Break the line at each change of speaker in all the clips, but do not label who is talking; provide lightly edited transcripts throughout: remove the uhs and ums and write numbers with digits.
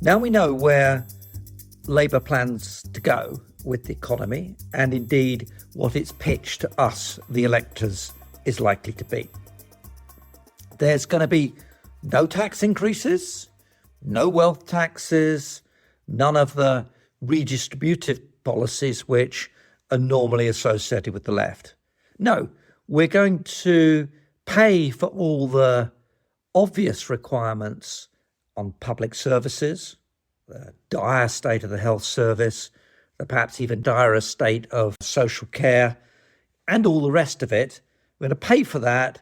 Now we know where Labour plans to go with the economy, and indeed what its pitch to us, the electors, is likely to be. There's going to be no tax increases, no wealth taxes, none of the redistributive policies which are normally associated with the left. No, we're going to pay for all the obvious requirements on public services, the dire state of the health service, the perhaps even direr state of social care, and all the rest of it. We're going to pay for that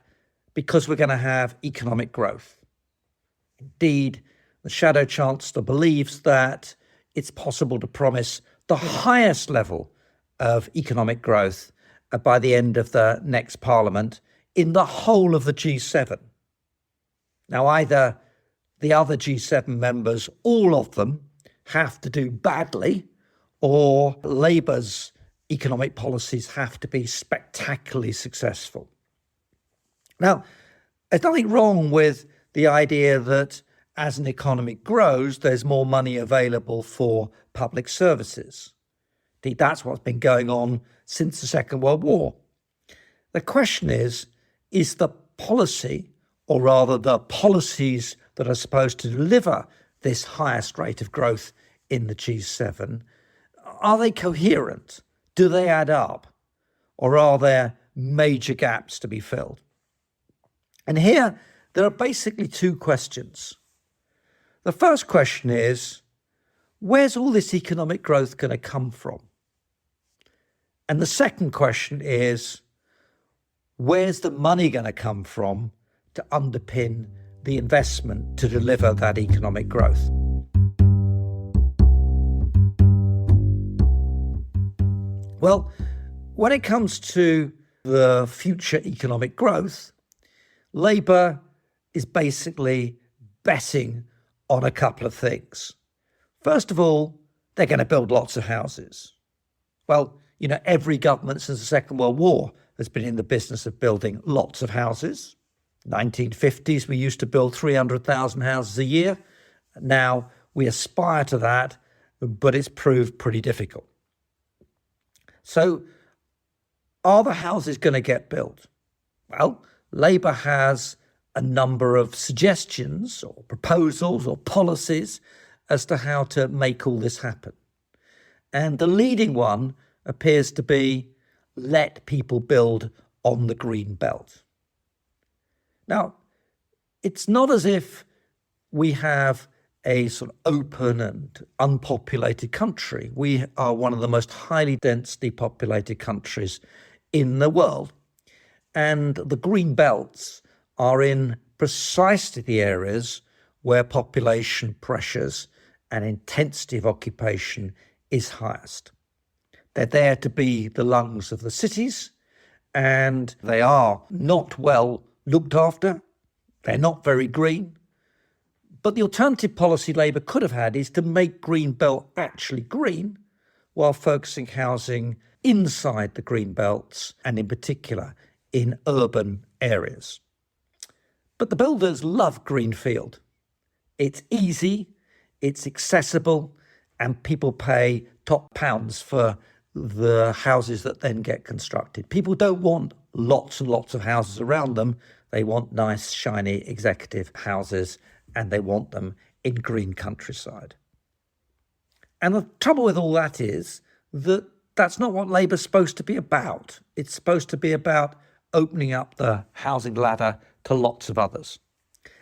because we're going to have economic growth. Indeed, the Shadow Chancellor believes that it's possible to promise the highest level of economic growth by the end of the next Parliament in the whole of the G7. Now, either the other G7 members, all of them, have to do badly, or Labour's economic policies have to be spectacularly successful. Now, there's nothing wrong with the idea that as an economy grows, there's more money available for public services. Indeed, that's what's been going on since the Second World War. The question is the policy, or rather the policies that are supposed to deliver this highest rate of growth in the G7, are they coherent? Do they add up? Or are there major gaps to be filled? And here, there are basically two questions. The first question is, where's all this economic growth going to come from? And the second question is, where's the money going to come from to underpin the investment to deliver that economic growth? Well, when it comes to the future economic growth, Labour is basically betting on a couple of things. First of all, they're going to build lots of houses. Well, every government since the Second World War has been in the business of building lots of houses. 1950s, we used to build 300,000 houses a year. Now we aspire to that, but it's proved pretty difficult. So are the houses going to get built? Well, Labour has a number of suggestions or proposals or policies as to how to make all this happen. And the leading one appears to be let people build on the green belt. Now, it's not as if we have a sort of open and unpopulated country. We are one of the most highly densely populated countries in the world. And the green belts are in precisely the areas where population pressures and intensity of occupation is highest. They're there to be the lungs of the cities, and they are not well looked after. They're not very green. But the alternative policy Labour could have had is to make green belt actually green while focusing housing inside the green belts and in particular in urban areas. But the builders love greenfield. It's easy, it's accessible, and people pay top pounds for the houses that then get constructed. People don't want lots and lots of houses around them. They want nice, shiny executive houses, and they want them in green countryside. And the trouble with all that is that that's not what Labour's supposed to be about. It's supposed to be about opening up the housing ladder to lots of others.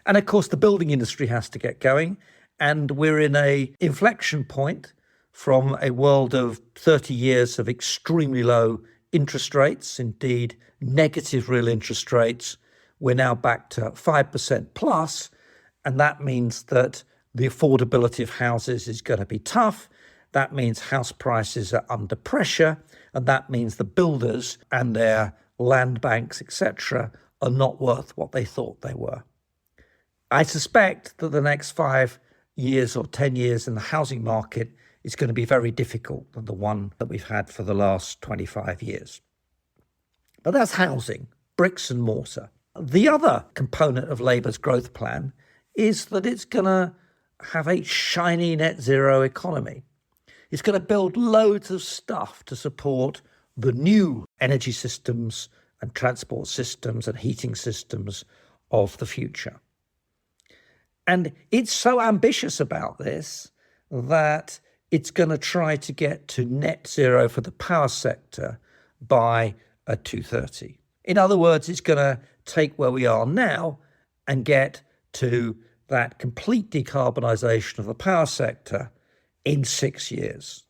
And of course, the building industry has to get going. And we're in an inflection point from a world of 30 years of extremely low interest rates, indeed negative real interest rates. We're now back to 5% plus. And that means that the affordability of houses is going to be tough. That means house prices are under pressure. And that means the builders and their land banks, etc., are not worth what they thought they were. I suspect that the next 5 years or 10 years in the housing market is going to be very difficult than the one that we've had for the last 25 years. But that's housing, bricks and mortar. The other component of Labour's growth plan is that it's going to have a shiny net zero economy. It's going to build loads of stuff to support the new energy systems and transport systems and heating systems of the future. And it's so ambitious about this that it's going to try to get to net zero for the power sector by 2030. In other words, it's going to take where we are now and get to that complete decarbonisation of the power sector in 6 years.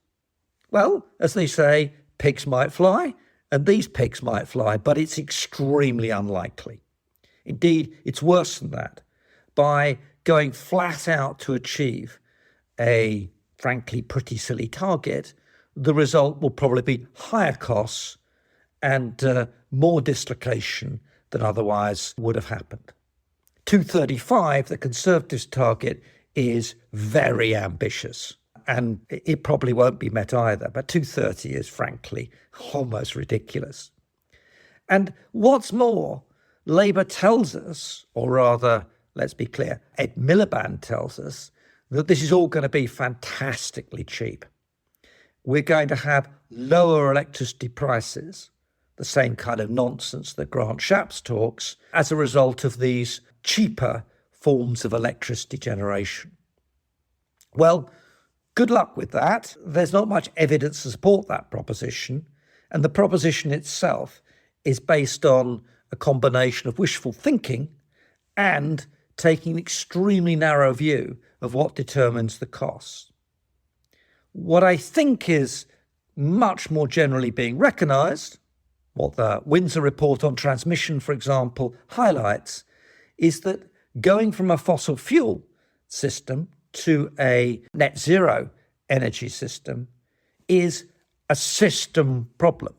Well, as they say, pigs might fly, and these pigs might fly, but it's extremely unlikely. Indeed, it's worse than that. By going flat out to achieve a, frankly, pretty silly target, the result will probably be higher costs and more dislocation than otherwise would have happened. 235, the Conservatives' target, is very ambitious, and it probably won't be met either, but 230 is frankly almost ridiculous. And what's more, Labour tells us, or rather, let's be clear, Ed Miliband tells us, that this is all going to be fantastically cheap. We're going to have lower electricity prices, the same kind of nonsense that Grant Shapps talks, as a result of these cheaper forms of electricity generation. Well, good luck with that. There's not much evidence to support that proposition, and the proposition itself is based on a combination of wishful thinking and taking an extremely narrow view of what determines the costs. What I think is much more generally being recognised, what the Windsor report on transmission, for example, highlights, is that going from a fossil fuel system to a net zero energy system is a system problem.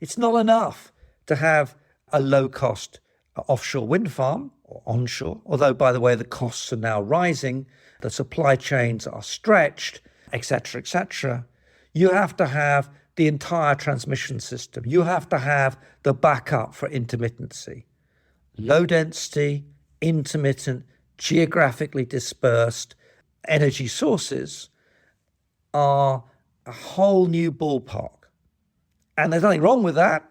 It's not enough to have a low-cost offshore wind farm or onshore, although, by the way, the costs are now rising, the supply chains are stretched, etc., etc. You have to have the entire transmission system. You have to have the backup for intermittency. Low density, intermittent, geographically dispersed energy sources are a whole new ballpark. And there's nothing wrong with that.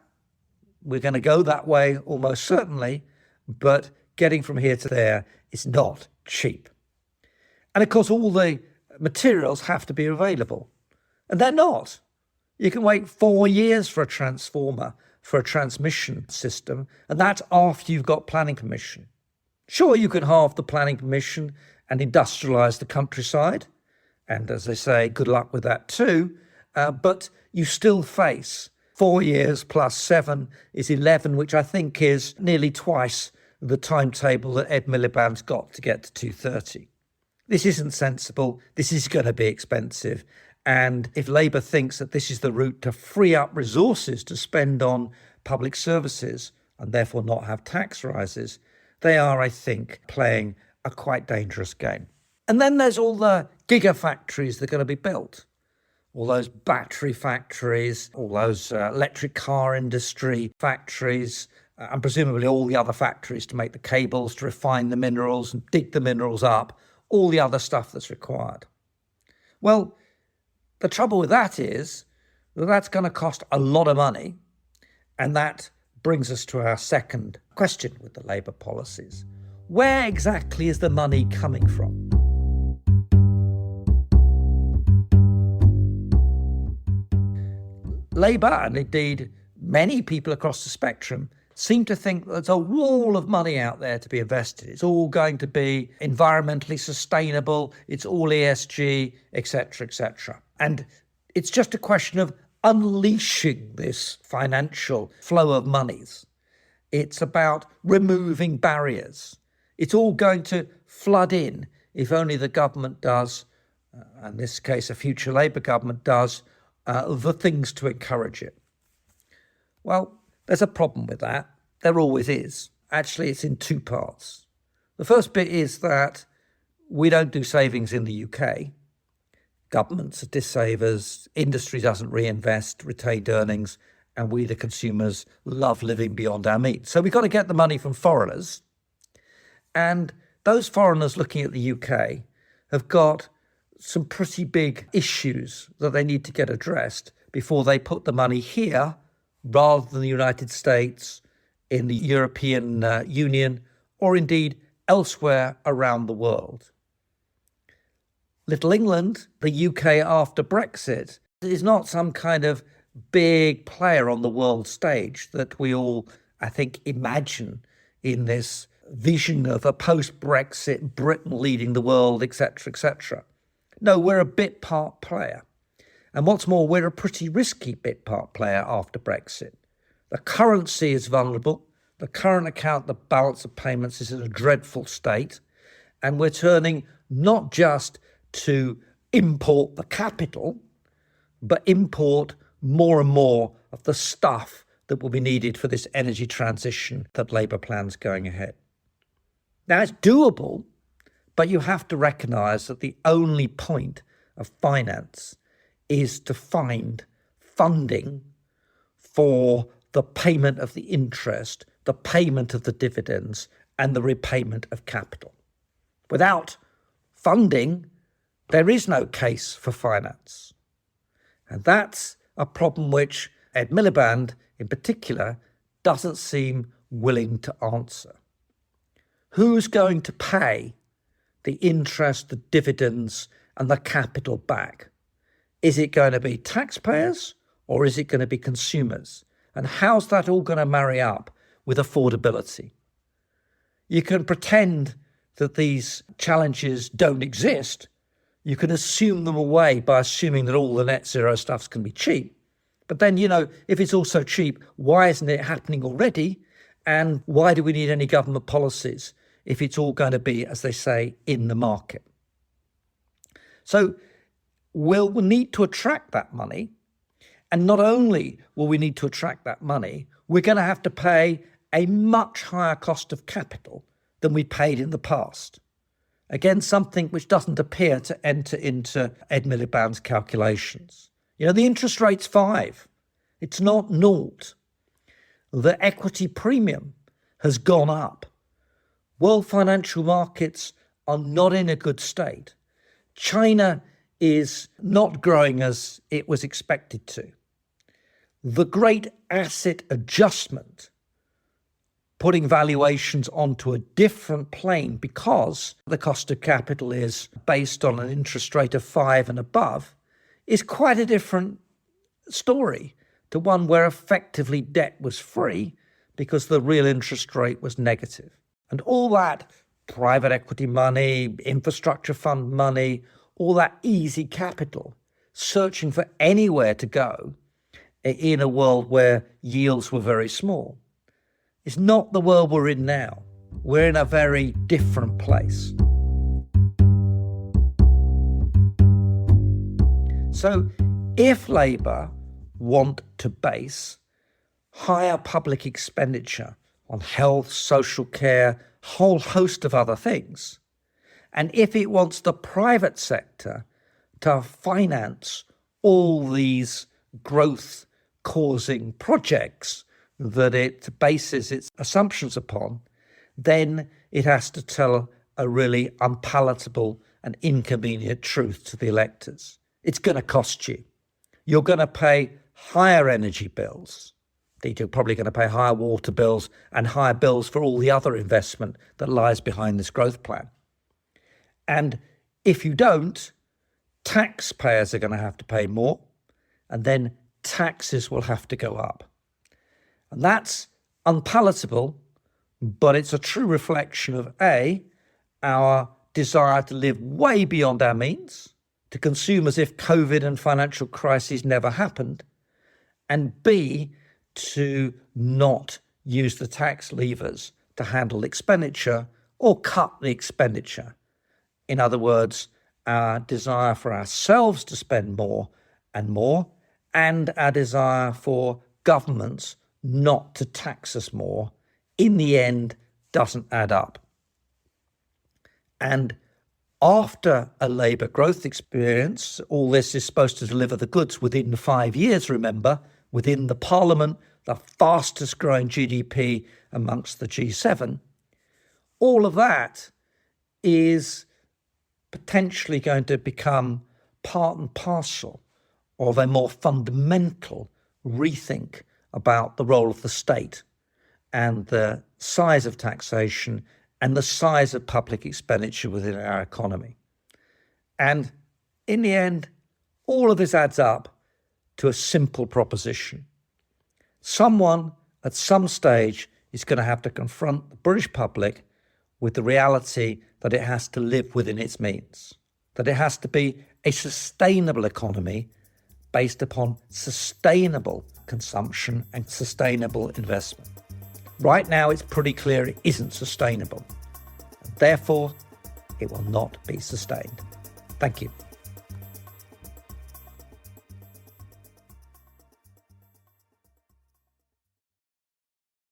We're going to go that way almost certainly, but getting from here to there is not cheap. And of course, all the materials have to be available, and they're not. You can wait 4 years for a transformer, for a transmission system, and that's after you've got planning permission. Sure, you can halve the planning permission and industrialise the countryside, and as they say, good luck with that too, but you still face 4 years plus 7 is 11, which I think is nearly twice the timetable that Ed Miliband's got to get to 230. This isn't sensible. This is going to be expensive. And if Labour thinks that this is the route to free up resources to spend on public services and therefore not have tax rises, they are, I think, playing a quite dangerous game. And then there's all the gigafactories that are going to be built. All those battery factories, all those electric car industry factories, and presumably all the other factories to make the cables, to refine the minerals and dig the minerals up, all the other stuff that's required. Well, the trouble with that is that that's going to cost a lot of money, and that brings us to our second question with the Labour policies. Where exactly is the money coming from? Labour, and indeed many people across the spectrum, seem to think there's a wall of money out there to be invested. It's all going to be environmentally sustainable, it's all ESG, etc., etc. And it's just a question of unleashing this financial flow of monies. It's about removing barriers. It's all going to flood in if only the government does, in this case a future Labour government does, the things to encourage it. Well, there's a problem with that. There always is. Actually, it's in two parts. The first bit is that we don't do savings in the UK. Governments are dissavers, industry doesn't reinvest retained earnings, and we, the consumers, love living beyond our means. So we've got to get the money from foreigners. And those foreigners looking at the UK have got some pretty big issues that they need to get addressed before they put the money here rather than the United States, in the European Union, or indeed elsewhere around the world. Little England, the UK after Brexit, is not some kind of big player on the world stage that we all, I think, imagine in this vision of a post-Brexit Britain leading the world, etc., etc. No, we're a bit part player. And what's more, we're a pretty risky bit part player after Brexit. The currency is vulnerable. The current account, the balance of payments, is in a dreadful state. And we're turning not just to import the capital, but import more and more of the stuff that will be needed for this energy transition that Labour plans going ahead. Now, it's doable, but you have to recognise that the only point of finance is to find funding for the payment of the interest, the payment of the dividends, and the repayment of capital. Without funding, there is no case for finance. And that's a problem which Ed Miliband, in particular, doesn't seem willing to answer. Who's going to pay the interest, the dividends, and the capital back? Is it going to be taxpayers or is it going to be consumers? And how's that all going to marry up with affordability? You can pretend that these challenges don't exist. You can assume them away by assuming that all the net zero stuff's going to be cheap. But then, if it's all so cheap, why isn't it happening already? And why do we need any government policies if it's all going to be, as they say, in the market? So we'll need to attract that money. And not only will we need to attract that money, we're going to have to pay a much higher cost of capital than we paid in the past. Again, something which doesn't appear to enter into Ed Miliband's calculations. The interest rate's 5. It's not 0. The equity premium has gone up. World financial markets are not in a good state. China is not growing as it was expected to. The great asset adjustment, putting valuations onto a different plane because the cost of capital is based on an interest rate of 5 and above, is quite a different story to one where effectively debt was free because the real interest rate was negative. And all that private equity money, infrastructure fund money, all that easy capital, searching for anywhere to go in a world where yields were very small, is not the world we're in now. We're in a very different place. So if Labour want to base higher public expenditure on health, social care, a whole host of other things, and if it wants the private sector to finance all these growth-causing projects that it bases its assumptions upon, then it has to tell a really unpalatable and inconvenient truth to the electors. It's going to cost you. You're going to pay higher energy bills. You're probably going to pay higher water bills and higher bills for all the other investment that lies behind this growth plan. And if you don't, taxpayers are going to have to pay more, and then taxes will have to go up. And that's unpalatable, but it's a true reflection of A, our desire to live way beyond our means, to consume as if COVID and financial crises never happened, and B, to not use the tax levers to handle expenditure or cut the expenditure. In other words, our desire for ourselves to spend more, and our desire for governments not to tax us more, in the end, doesn't add up. And after a Labour growth experience, all this is supposed to deliver the goods within 5 years, remember, within the Parliament, the fastest growing GDP amongst the G7. All of that is potentially going to become part and parcel of a more fundamental rethink about the role of the state and the size of taxation and the size of public expenditure within our economy. And in the end, all of this adds up to a simple proposition. Someone at some stage is going to have to confront the British public with the reality that it has to live within its means, that it has to be a sustainable economy based upon sustainable consumption and sustainable investment. Right now, it's pretty clear it isn't sustainable. Therefore, it will not be sustained. Thank you.